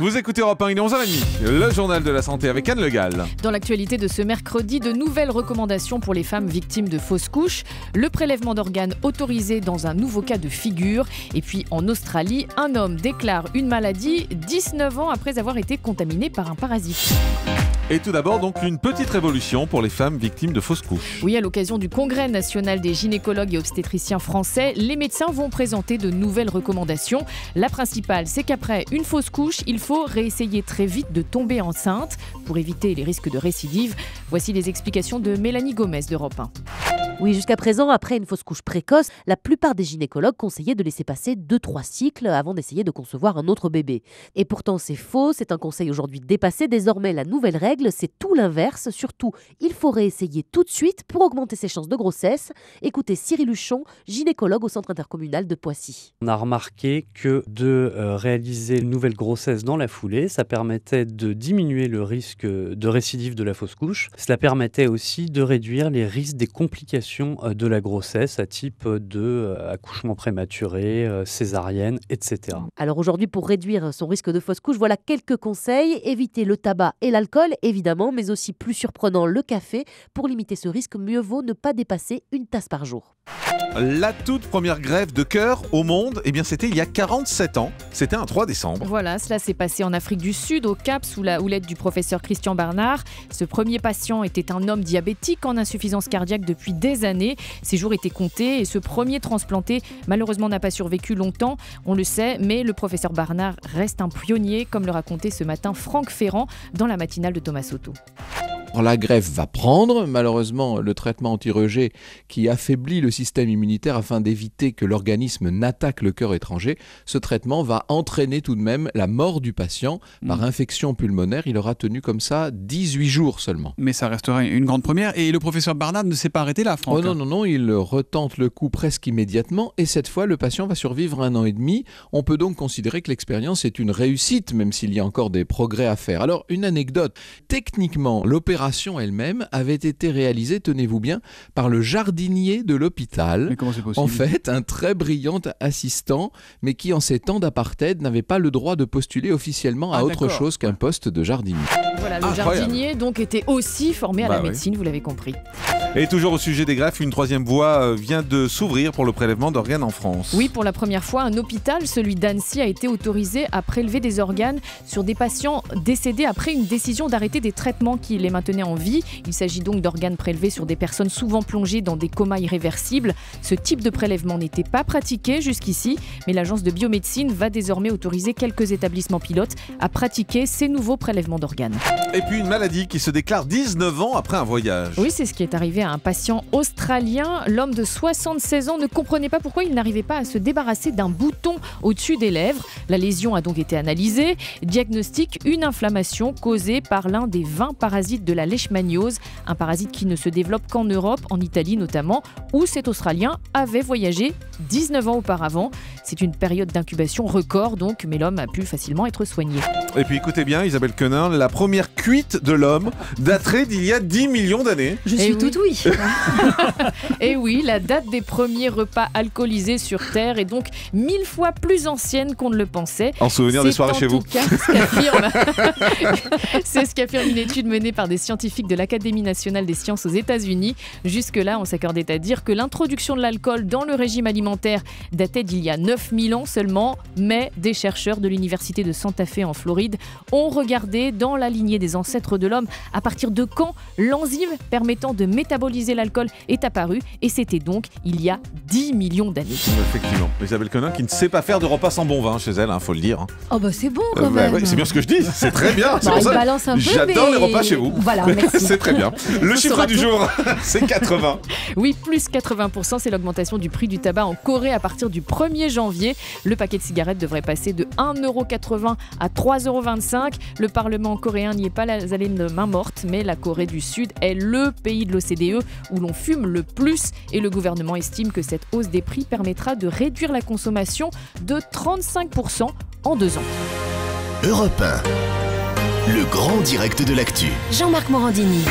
Vous écoutez Europe 1, il est 11h30, le journal de la santé avec Anne Le Gall. Dans l'actualité de ce mercredi, de nouvelles recommandations pour les femmes victimes de fausses couches, le prélèvement d'organes autorisé dans un nouveau cas de figure, et puis en Australie, un homme déclare une maladie 19 ans après avoir été contaminé par un parasite. Et tout d'abord, donc, une petite révolution pour les femmes victimes de fausses couches. Oui, à l'occasion du Congrès national des gynécologues et obstétriciens français, les médecins vont présenter de nouvelles recommandations. La principale, c'est qu'après une fausse couche, il faut réessayer très vite de tomber enceinte pour éviter les risques de récidive. Voici les explications de Mélanie Gomez d'Europe 1. Oui, jusqu'à présent, après une fausse couche précoce, la plupart des gynécologues conseillaient de laisser passer 2-3 cycles avant d'essayer de concevoir un autre bébé. Et pourtant, c'est faux, c'est un conseil aujourd'hui dépassé. Désormais, la nouvelle règle, c'est tout l'inverse. Surtout, il faut réessayer tout de suite pour augmenter ses chances de grossesse. Écoutez Cyril Huchon, gynécologue au centre intercommunal de Poissy. On a remarqué que de réaliser une nouvelle grossesse dans la foulée, ça permettait de diminuer le risque de récidive de la fausse couche. Cela permettait aussi de réduire les risques des complications de la grossesse à type de accouchement prématuré, césarienne, etc. Alors aujourd'hui, pour réduire son risque de fausse couche, voilà quelques conseils. Éviter le tabac et l'alcool, évidemment, mais aussi plus surprenant, le café. Pour limiter ce risque, mieux vaut ne pas dépasser une tasse par jour. La toute première greffe de cœur au monde, eh bien, c'était il y a 47 ans. C'était un 3 décembre. Voilà, cela s'est passé en Afrique du Sud, au Cap, sous la houlette du professeur Christian Barnard. Ce premier patient était un homme diabétique en insuffisance cardiaque depuis des années. Ses jours étaient comptés et ce premier transplanté, malheureusement, n'a pas survécu longtemps. On le sait, mais le professeur Barnard reste un pionnier, comme le racontait ce matin Franck Ferrand dans la matinale de Thomas Soto. La greffe va prendre, malheureusement, le traitement anti-rejet qui affaiblit le système immunitaire afin d'éviter que l'organisme n'attaque le cœur étranger. Ce traitement va entraîner tout de même la mort du patient par infection pulmonaire. Il aura tenu comme ça 18 jours seulement. Mais ça restera une grande première. Et le professeur Barnard ne s'est pas arrêté là, Franck. Oh non, il retente le coup presque immédiatement et cette fois, le patient va survivre 1 an et demi. On peut donc considérer que l'expérience est une réussite, même s'il y a encore des progrès à faire. Alors, une anecdote. Techniquement, l'opération elle-même avait été réalisée, tenez-vous bien, par le jardinier de l'hôpital. Mais comment c'est possible ? En fait, un très brillant assistant, mais qui en ces temps d'apartheid n'avait pas le droit de postuler officiellement à autre chose qu'un poste de jardinier. Voilà, le jardinier donc était aussi formé à la médecine, vous l'avez compris. Et toujours au sujet des greffes, une troisième voie vient de s'ouvrir pour le prélèvement d'organes en France. Oui, pour la première fois, un hôpital, celui d'Annecy, a été autorisé à prélever des organes sur des patients décédés après une décision d'arrêter des traitements qui les maintenaient en vie. Il s'agit donc d'organes prélevés sur des personnes souvent plongées dans des comas irréversibles. Ce type de prélèvement n'était pas pratiqué jusqu'ici, mais l'agence de biomédecine va désormais autoriser quelques établissements pilotes à pratiquer ces nouveaux prélèvements d'organes. Et puis une maladie qui se déclare 19 ans après un voyage. Oui, c'est ce qui est arrivé à un patient australien. L'homme de 76 ans ne comprenait pas pourquoi il n'arrivait pas à se débarrasser d'un bouton au-dessus des lèvres. La lésion a donc été analysée. Diagnostic, une inflammation causée par l'un des 20 parasites de la leishmaniose, un parasite qui ne se développe qu'en Europe, en Italie notamment, où cet Australien avait voyagé 19 ans auparavant. C'est une période d'incubation record donc, mais l'homme a pu facilement être soigné. Et puis écoutez bien, Isabelle Quenin, la première cuite de l'homme daterait d'il y a 10 millions d'années. Je suis toute oui. Et oui, la date des premiers repas alcoolisés sur Terre est donc 1000 fois plus ancienne qu'on ne le pensait. En souvenir des soirées chez vous. C'est ce qu'affirme une étude menée par des scientifiques de l'Académie nationale des sciences aux États-Unis. Jusque-là, on s'accordait à dire que l'introduction de l'alcool dans le régime alimentaire datait d'il y a 9000 ans seulement, mais des chercheurs de l'université de Santa Fe en Floride ont regardé dans la lignée des ancêtres de l'homme à partir de quand l'enzyme permettant de métaboliser l'alcool est apparue, et c'était donc il y a 10 millions d'années. Effectivement. Isabelle Quenin qui ne sait pas faire de repas sans bon vin chez elle, faut le dire. Oh bah c'est bon quand même. Ouais, c'est bien ce que je dis, c'est très bien. C'est pour ça balance un peu, j'adore les repas chez vous. Voilà, merci. C'est très bien. Le chiffre du jour, c'est 80. Oui, plus 80%, c'est l'augmentation du prix du tabac en Corée à partir du 1er janvier. Le paquet de cigarettes devrait passer de 1,80 € à 3,25 €. Le Parlement coréen n'y est pas allé de main morte, mais la Corée du Sud est le pays de l'OCDE où l'on fume le plus, et le gouvernement estime que cette hausse des prix permettra de réduire la consommation de 35% en 2 ans. Europe 1, le grand direct de l'actu. Jean-Marc Morandini.